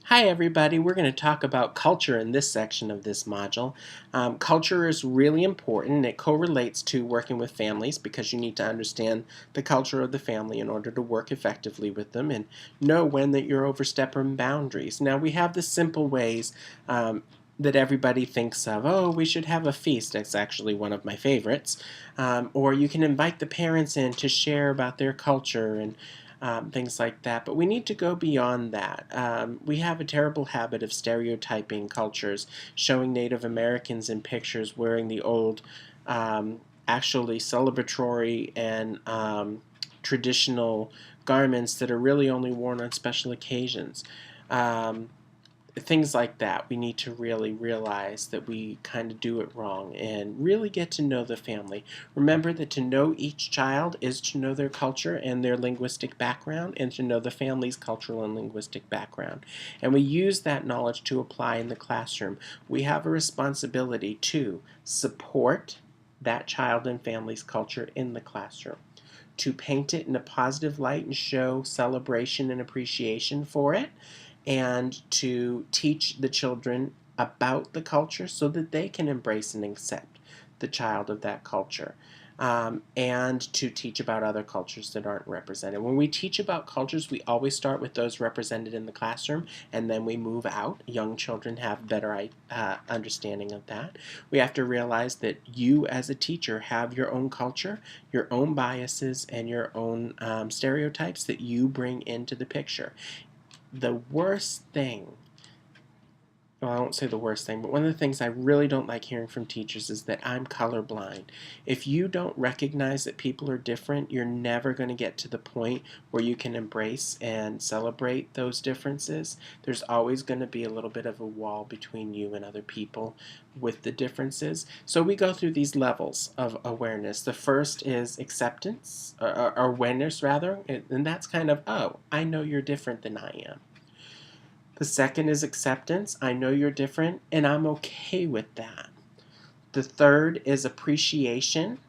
Hi everybody, we're going to talk about culture in this section of this module. Culture is really important. It correlates to working with families because you need to understand the culture of the family in order to work effectively with them and know when that you're overstepping boundaries. Now we have the simple ways that everybody thinks of. Oh, we should have a feast. That's actually one of my favorites. Or you can invite the parents in to share about their culture and things like that. But we need to go beyond that. We have a terrible habit of stereotyping cultures, showing Native Americans in pictures wearing the old, actually celebratory and traditional garments that are really only worn on special occasions. Um, Things like that, we need to really realize that we kind of do it wrong and really get to know the family. Remember that to know each child is to know their culture and their linguistic background and to know the family's cultural and linguistic background. And we use that knowledge to apply in the classroom. We have a responsibility to support that child and family's culture in the classroom, to paint it in a positive light and show celebration and appreciation for it, and to teach the children about the culture so that they can embrace and accept the child of that culture. And to teach about other cultures that aren't represented. When we teach about cultures, we always start with those represented in the classroom, and then we move out. Young children have better understanding of that. We have to realize that you, as a teacher, have your own culture, your own biases, and your own stereotypes that you bring into the picture. The worst thing, well, I won't say the worst thing, but one of the things I really don't like hearing from teachers is that I'm colorblind. If you don't recognize that people are different, you're never going to get to the point where you can embrace and celebrate those differences. There's always going to be a little bit of a wall between you and other people with the differences. So we go through these levels of awareness. The first is acceptance, or awareness rather, and that's kind of, oh, I know you're different than I am. The second is acceptance. I know you're different, and I'm okay with that. The third is appreciation,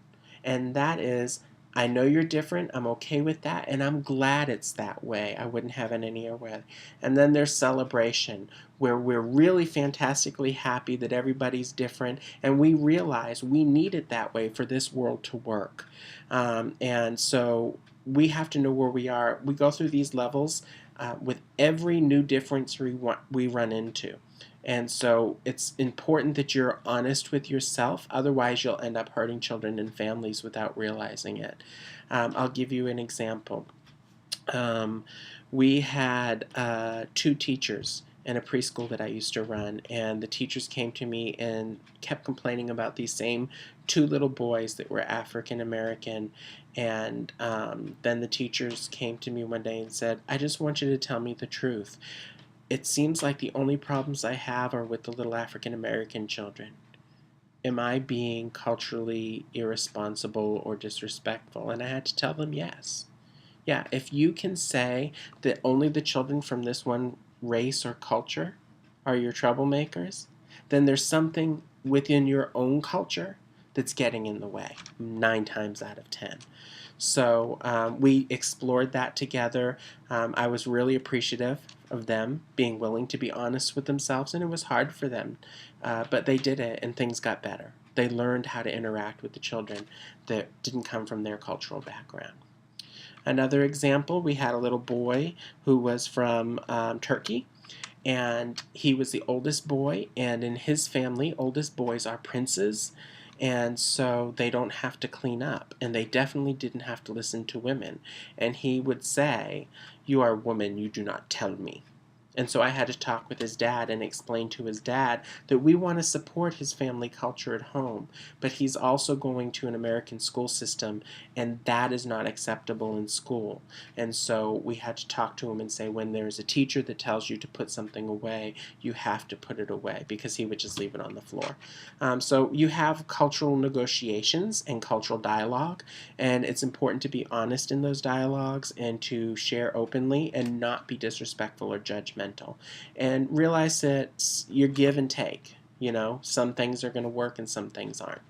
and that is, I know you're different, I'm okay with that, and I'm glad it's that way. I wouldn't have it any other way. And then there's celebration, where we're really fantastically happy that everybody's different, and we realize we need it that way for this world to work. And so we have to know where we are. We go through these levels with every new difference we run into. And so it's important that you're honest with yourself, otherwise, you'll end up hurting children and families without realizing it. I'll give you an example. Um, we had two teachers in a preschool that I used to run, and the teachers came to me and kept complaining about these same two little boys that were African American. And then the teachers came to me one day and said, I just want you to tell me the truth. It seems like the only problems I have are with the little African American children. Am I being culturally irresponsible or disrespectful? And I had to tell them yes. Yeah, if you can say that only the children from this one race or culture are your troublemakers, then there's something within your own culture that's getting in the way, 9 times out of 10. So we explored that together. I was really appreciative of them being willing to be honest with themselves, and it was hard for them, but they did it, and things got better. They learned how to interact with the children that didn't come from their cultural background. Another example, we had a little boy who was from Turkey, and he was the oldest boy, and in his family, oldest boys are princes, and so they don't have to clean up, and they definitely didn't have to listen to women. And he would say, you are a woman, you do not tell me. And so I had to talk with his dad and explain to his dad that we want to support his family culture at home, but he's also going to an American school system, and that is not acceptable in school. And so we had to talk to him and say, when there's a teacher that tells you to put something away, you have to put it away, because he would just leave it on the floor. So you have cultural negotiations and cultural dialogue, and it's important to be honest in those dialogues and to share openly and not be disrespectful or judgmental. And realize that you give and take. You know, some things are going to work and some things aren't.